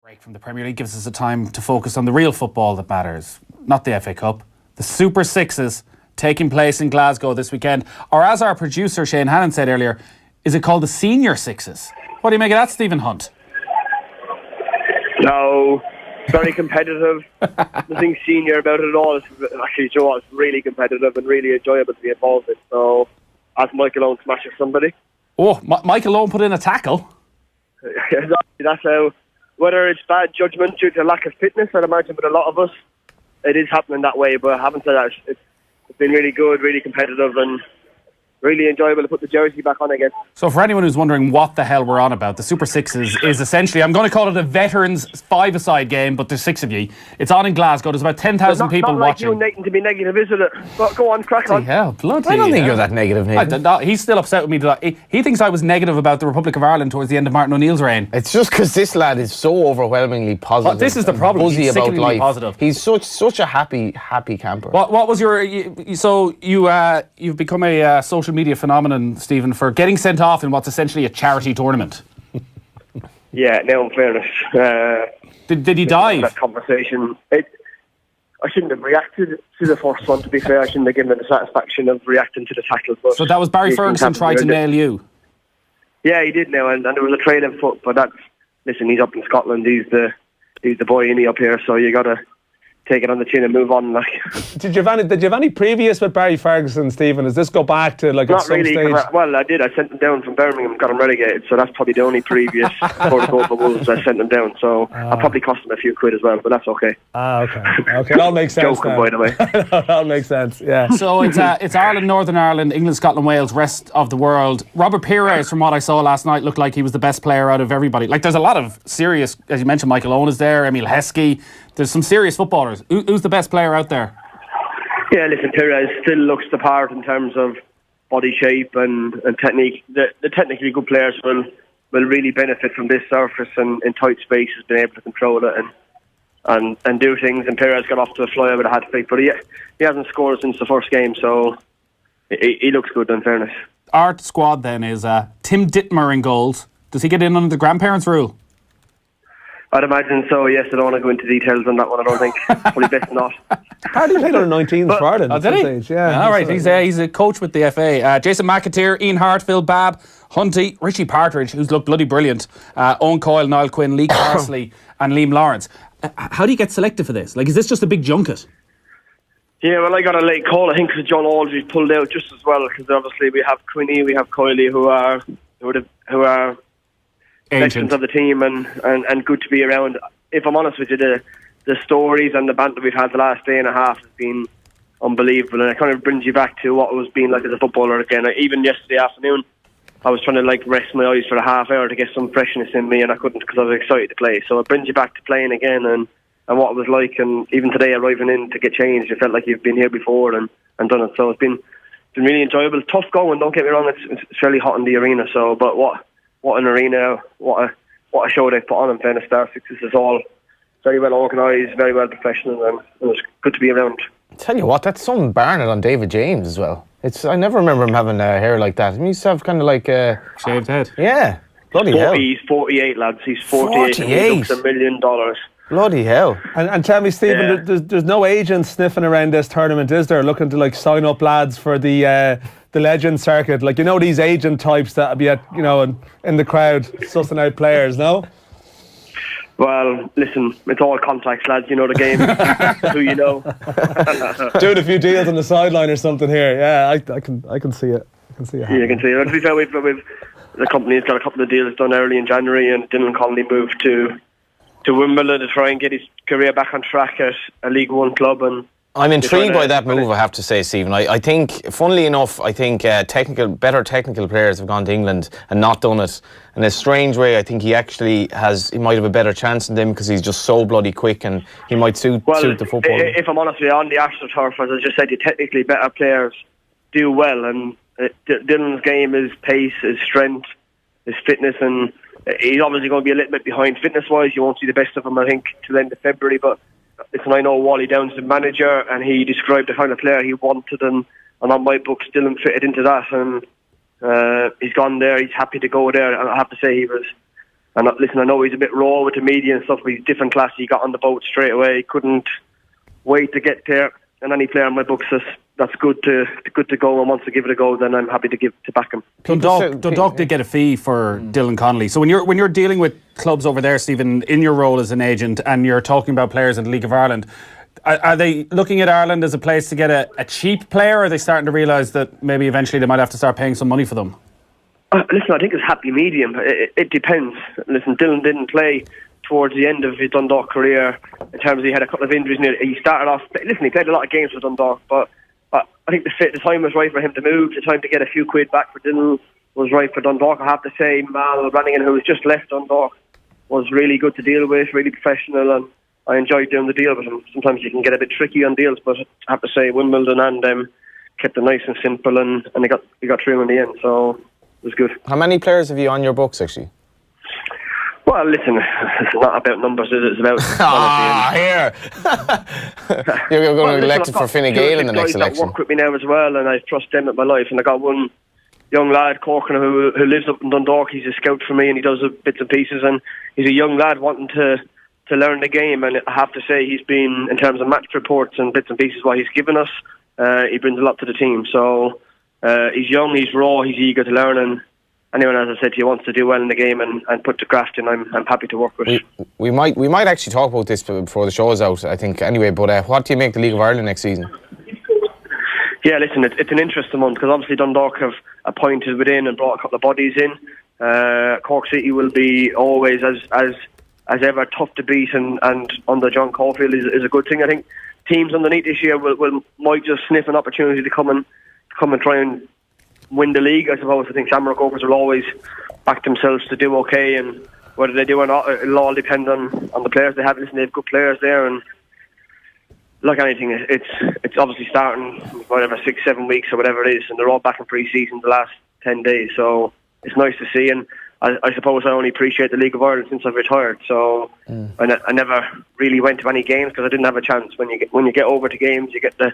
Break from the Premier League gives us a time to focus on the real football that matters, not the FA Cup. The Super Sixes taking place in Glasgow this weekend, or as our producer Shane Hannon said earlier, is it called the Senior Sixes? What do you make of that, Stephen Hunt? No, very competitive. Nothing senior about it at all. It's actually, Joe, it's really competitive and really enjoyable to be involved in. So, as Michael Owen smashes somebody. Oh, Michael Owen put in a tackle. That's how. Whether it's bad judgment due to lack of fitness, I'd imagine with a lot of us, it is happening that way. But having said that, it's been really good, really competitive, and really enjoyable to put the jersey back on again. So for anyone who's wondering what the hell we're on about, the Super Sixes is essentially, I'm going to call it a veterans five-a-side game, but there's six of you. It's on in Glasgow. There's about 10,000 people not like watching. You and Nathan to be negative, is it? But go on, crack on. Hell, bloody I don't think you're that negative, Nathan. He's still upset with me. He thinks I was negative about the Republic of Ireland towards the end of Martin O'Neill's reign. It's just because this lad is so overwhelmingly positive. Well, this is the problem. Buzzy He's about life. Positive. He's such a happy camper. What was your... you've become a social media phenomenon, Stephen, for getting sent off in what's essentially a charity tournament. Yeah, now in fairness. Did he dive? That conversation. I shouldn't have reacted to the first one, to be fair. I shouldn't have given him the satisfaction of reacting to the tackles. So that was Barry Ferguson tried to nail you? Yeah, he did now, and there was a trailing foot, but that's... Listen, he's up in Scotland. He's the boy in up here, so you got to take it on the chin and move on. Like. Did you have any previous with Barry Ferguson, Stephen? Does this go back to like not at some really, stage? Well, I did. I sent him down from Birmingham, got him relegated, so that's probably the only previous before the goal for Wolves. I sent him down, so I probably cost him a few quid as well, but that's okay. Okay, that all makes sense. Joking, by the way. That all makes sense. Yeah. So it's Ireland, Northern Ireland, England, Scotland, Wales, rest of the world. Robert Pires, from what I saw last night, looked like he was the best player out of everybody. Like, there's a lot of serious, as you mentioned, Michael Owen is there, Emile Heskey. There's some serious footballers. Who's the best player out there? Yeah, listen, Pires still looks the part in terms of body shape and technique. The technically good players will really benefit from this surface and in tight spaces, being able to control it and do things. And Pires got off to a flyer with a hat-trick, but he hasn't scored since the first game, so he looks good, in fairness. Our squad then is Tim Dittmer in goals. Does he get in under the grandparents' rule? I'd imagine so, yes. I don't want to go into details on that one, I don't think. Probably best not. Apparently played under 19s for Ireland. Oh, did he? Stage. Yeah. All right, he's a coach with the FA. Jason McAteer, Ian Hart, Phil Babb, Hunty, Ritchie Partridge, who's looked bloody brilliant, Owen Coyle, Niall Quinn, Lee Carsley and Liam Lawrence. How do you get selected for this? Like, is this just a big junket? Yeah, well, I got a late call, I think, because John Aldridge pulled out just as well, because obviously we have Quinny, we have Coyley, who are legends of the team and good to be around. If I'm honest with you, the stories and the banter we've had the last day and a half has been unbelievable, and it kind of brings you back to what it was being like as a footballer again. Even yesterday afternoon, I was trying to rest my eyes for a half hour to get some freshness in me, and I couldn't because I was excited to play. So it brings you back to playing again and what it was like. And even today, arriving in to get changed, it felt like you've been here before and done it. So it's been really enjoyable. Tough going, don't get me wrong. It's fairly hot in the arena. So, but what an arena! What a show they've put on. In fairness, Star Sixes is all very well organised, very well professional, and it was good to be around. Tell you what, that's some Barnett on David James as well. I never remember him having hair like that. He used to have kind of like a shaved head. Yeah, bloody hell. He's 48, lads. He's 48. And he looks $1 million. Bloody hell. And tell me, Stephen, there's no agents sniffing around this tournament, is there? Looking to sign up lads for the legend circuit, these agent types that'll be at in the crowd sussing out players. No. Well, listen, it's all contacts, lads. You know the game. Who you know. Doing a few deals on the sideline or something here. Yeah, I can see it. I can see it. Yeah, you can see it. To be fair, we've the company's got a couple of deals done early in January, and Dylan Connolly moved to Wimbledon to try and get his career back on track at a League One club. And I'm intrigued by that move, I have to say, Stephen. I think, funnily enough, better technical players have gone to England and not done it. In a strange way, I think he might have a better chance than them because he's just so bloody quick and he might suit the football. If I'm honest with you, on the AstroTurf, as I just said, technically better players do well, and Dylan's game is pace, his strength, his fitness, and he's obviously going to be a little bit behind fitness-wise. You won't see the best of him, I think, till the end of February, but listen, I know Wally Downs, the manager, and he described the kind of player he wanted, and on my books, Dylan fitted into that, and he's gone there. He's happy to go there, and I have to say he was listen, I know he's a bit raw with the media and stuff, but he's different class. He got on the boat straight away. Couldn't wait to get there. And any player in my books that's good to go and wants to give it a go, then I'm happy to back him. Dundalk did get a fee for Dylan Connolly. So when you're dealing with clubs over there, Stephen, in your role as an agent, and you're talking about players in the League of Ireland, are they looking at Ireland as a place to get a cheap player, or are they starting to realise that maybe eventually they might have to start paying some money for them? Listen, I think it's happy medium. It depends. Listen, Dylan didn't play towards the end of his Dundalk career in terms of he had a couple of injuries. He started off, listen, he played a lot of games for Dundalk, but I think the time was right for him to move. The time to get a few quid back for Dylan was right for Dundalk. I have to say, Mal Brannigan, who has just left Dundalk, was really good to deal with, really professional, and I enjoyed doing the deal with him. Sometimes you can get a bit tricky on deals, but I have to say Wimbledon and kept it nice and simple, and he got through in the end, so it was good. How many players have you on your books, actually? Well, listen, it's not about numbers, is it? It's about here. You're going to be elected for Fine Gael in the next election. That work with me now as well, and I trust them with my life. And I got one young lad, Corkin, who lives up in Dundalk. He's a scout for me, and he does bits and pieces. And he's a young lad wanting to learn the game. And I have to say, he's been, in terms of match reports and bits and pieces, what he's given us, he brings a lot to the team. So he's young, he's raw, he's eager to learn, and anyone, as I said to you, wants to do well in the game and put the graft in, I'm happy to work with. We might actually talk about this before the show is out, I think, anyway, but what do you make the League of Ireland next season? Yeah, listen, it's an interesting one, because obviously Dundalk have appointed within and brought a couple of bodies in. Cork City will be always, as ever, tough to beat, and under John Caulfield is a good thing. I think teams underneath this year might just sniff an opportunity to come and try and win the league, I suppose. I think Shamrock Rovers will always back themselves to do okay, and whether they do or not, it'll all depend on the players they have. Listen, they have good players there, and like anything, it's obviously starting whatever 6-7 weeks or whatever it is, and they're all back in pre-season the last 10 days, so it's nice to see. And I suppose I only appreciate the League of Ireland since I've retired, so I never really went to any games because I didn't have a chance. When you get over to games, you get the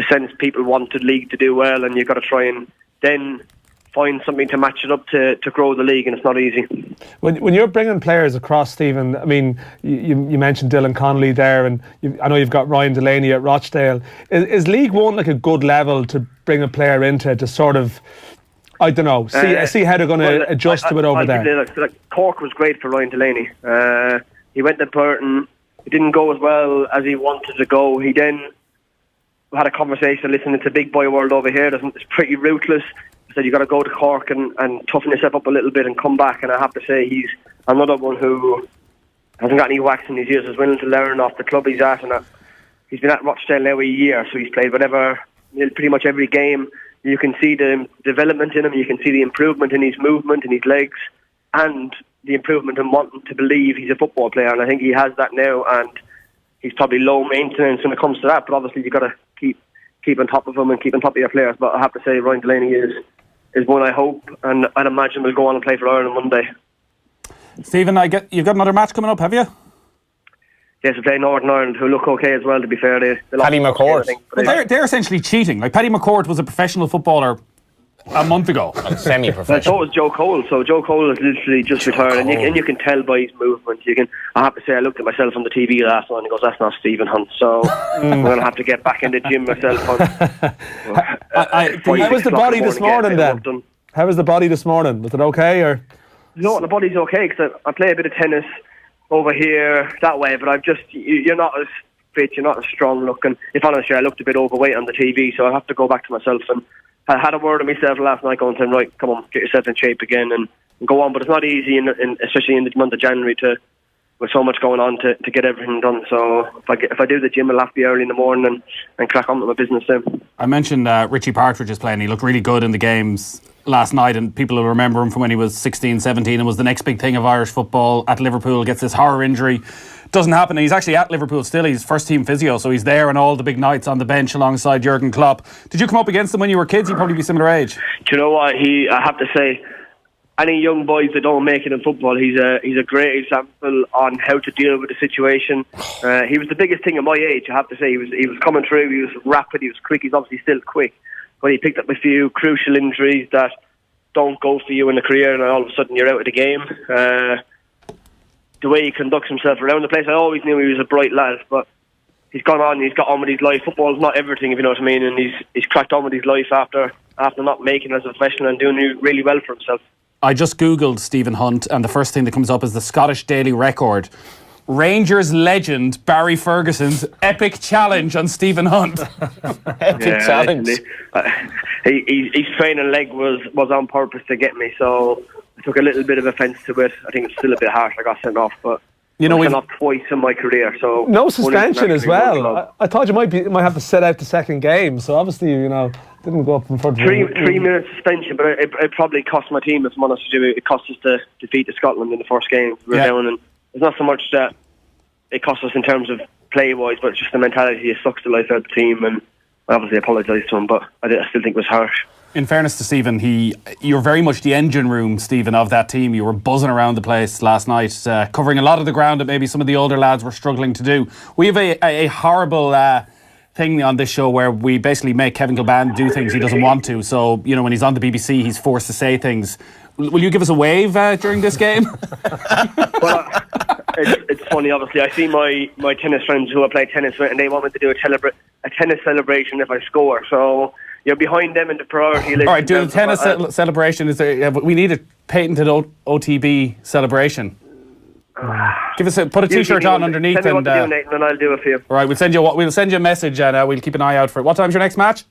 sense people want the league to do well, and you've got to try and then find something to match it up to grow the league, and it's not easy. When you're bringing players across, Stephen, I mean, you mentioned Dylan Connolly there, and I know you've got Ryan Delaney at Rochdale. Is League One like a good level to bring a player into to sort of, I don't know, see how they're going to adjust to it over there? Cork was great for Ryan Delaney. He went to Burton. It didn't go as well as he wanted to go. He then had a conversation. Listen, it's a big boy world over here. It's pretty ruthless. He said you got to go to Cork and toughen yourself up a little bit and come back. And I have to say, he's another one who hasn't got any wax in his ears. Is willing to learn off the club he's at, and he's been at Rochdale now a year, so he's played pretty much every game. You can see the development in him. You can see the improvement in his movement, in his legs, and the improvement in wanting to believe he's a football player. And I think he has that now, and he's probably low maintenance when it comes to that. But obviously, you've got to keep on top of him and keep on top of your players. But I have to say, Ryan Delaney is one I hope, and I'd imagine will go on and play for Ireland one day. Stephen, you've got another match coming up, have you? Yes, we play Northern Ireland, who look okay as well, to be fair. Paddy McCourt. They're essentially cheating. Like, Paddy McCourt was a professional footballer a month ago. Semi-professional. So was Joe Cole. So Joe Cole is literally just retired, and you can tell by his movement. I have to say, I looked at myself on the TV last night and he goes, that's not Stephen Hunt. So I'm going to have to get back in the gym myself. How was the body this morning then? How was the body this morning? Was it okay? Or? No, the body's okay, because I play a bit of tennis over here that way, but you're not as fit, you're not as strong looking. If honestly, I looked a bit overweight on the TV, so I have to go back to myself. And I had a word with myself last night going to him, right, come on, get yourself in shape again and go on. But it's not easy, especially in the month of January, with so much going on, to get everything done. So if I do the gym, I'll have to be early in the morning and crack on with my business then. I mentioned Ritchie Partridge is playing. He looked really good in the games last night, and people will remember him from when he was 16, 17 and was the next big thing of Irish football at Liverpool. Gets this horror injury. Doesn't happen, and he's actually at Liverpool still. He's first team physio, so he's there on all the big nights on the bench alongside Jurgen Klopp. Did you come up against him when you were kids? He'd probably be similar age. Do you know what? I have to say, any young boys that don't make it in football, he's a great example on how to deal with the situation. He was the biggest thing at my age, I have to say. He was coming through, he was rapid, he was quick. He's obviously still quick, but he picked up a few crucial injuries that don't go for you in a career, and all of a sudden you're out of the game. the way he conducts himself around the place. I always knew he was a bright lad, but he's gone on. He's got on with his life. Football's not everything, if you know what I mean. And he's cracked on with his life after not making it as a professional and doing really well for himself. I just googled Stephen Hunt, and the first thing that comes up is the Scottish Daily Record. Rangers legend Barry Ferguson's epic challenge on Stephen Hunt. Epic challenge. His training leg was on purpose to get me, so I took a little bit of offence to it. I think it's still a bit harsh. I got sent off, but I was sent off twice in my career. So no suspension as well. I thought you might have to set out the second game. So obviously, didn't go up in front of 3 minutes suspension, but it probably cost my team, if I'm honest with you. It cost us to defeat Scotland in the first game. We were down, and it's not so much that it cost us in terms of play-wise, but it's just the mentality. It sucks the life out of the team, and I obviously apologise to him, but I still think it was harsh. In fairness to Stephen, you're very much the engine room, Stephen, of that team. You were buzzing around the place last night, covering a lot of the ground that maybe some of the older lads were struggling to do. We have a horrible thing on this show where we basically make Kevin Kilbane do things he doesn't want to. So, when he's on the BBC, he's forced to say things. Will you give us a wave during this game? Well, it's funny, obviously. I see my tennis friends who I play tennis with, and they want me to do a tennis celebration if I score. So you're behind them in the priority list. All right, do the tennis celebration. We need a patented OTB celebration. Put a T-shirt on underneath. Tell me what to do, Nathan, and I'll do it for you. All right, we'll send you a message, and we'll keep an eye out for it. What time's your next match?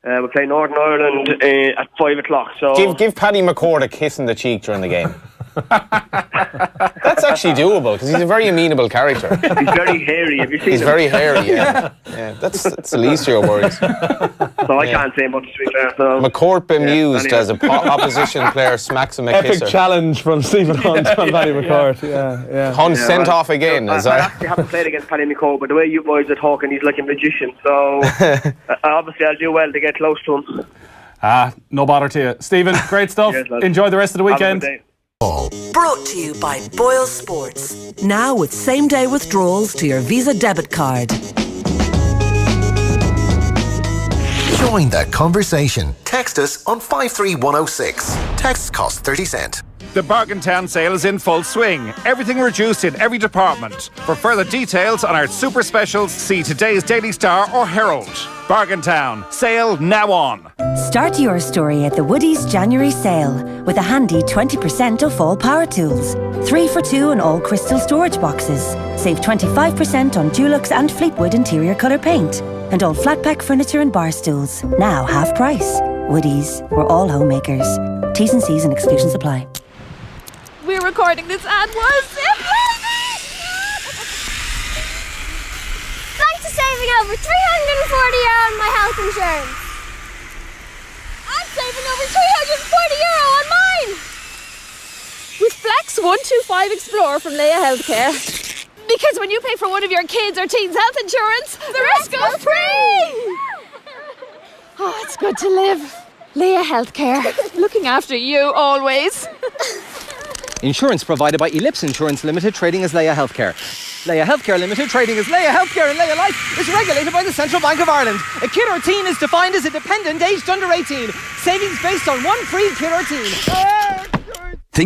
We'll play Northern Ireland at 5 o'clock. So give Paddy McCord a kiss in the cheek during the game. That's actually doable because he's a very amenable character. He's very hairy. Have you seen him? He's very hairy. Yeah. That's the least of your worries. So I can't say much to be fair. So. McCourt bemused as a opposition player smacks him a kisser. Epic challenge from Stephen Hunt on Paddy McCourt. Yeah. Hunt sent off again. I actually haven't played against Paddy McCourt, but the way you boys are talking, he's like a magician. So obviously I'll do well to get close to him. No bother to you. Stephen, great stuff. Cheers, enjoy the rest of the weekend. Brought to you by Boyle Sports. Now with same-day withdrawals to your Visa debit card. Join that conversation. Text us on 53106. Texts cost 30 cents. The Bargain Town sale is in full swing. Everything reduced in every department. For further details on our super specials, see today's Daily Star or Herald. Bargain Town. Sale now on. Start your story at the Woodies January sale with a handy 20% off all power tools. 3 for 2 on all crystal storage boxes. Save 25% on Dulux and Fleetwood interior colour paint. And all flat pack furniture and bar stools. Now half price. Woodies, we're all homemakers. T's and C's and exclusions apply. We're recording this ad was Thanks to saving over €340 on my health insurance. I'm saving over €340 on mine. With Flex 125 Explorer from Leia Healthcare. Because when you pay for one of your kids' or teens' health insurance, the rest goes free. Oh, it's good to live. Leia Healthcare, looking after you always. Insurance provided by Ellipse Insurance Limited, trading as Leia Healthcare. Leia Healthcare Limited, trading as Leia Healthcare and Leia Life, is regulated by the Central Bank of Ireland. A kid or teen is defined as a dependent aged under 18. Savings based on one free kid or teen.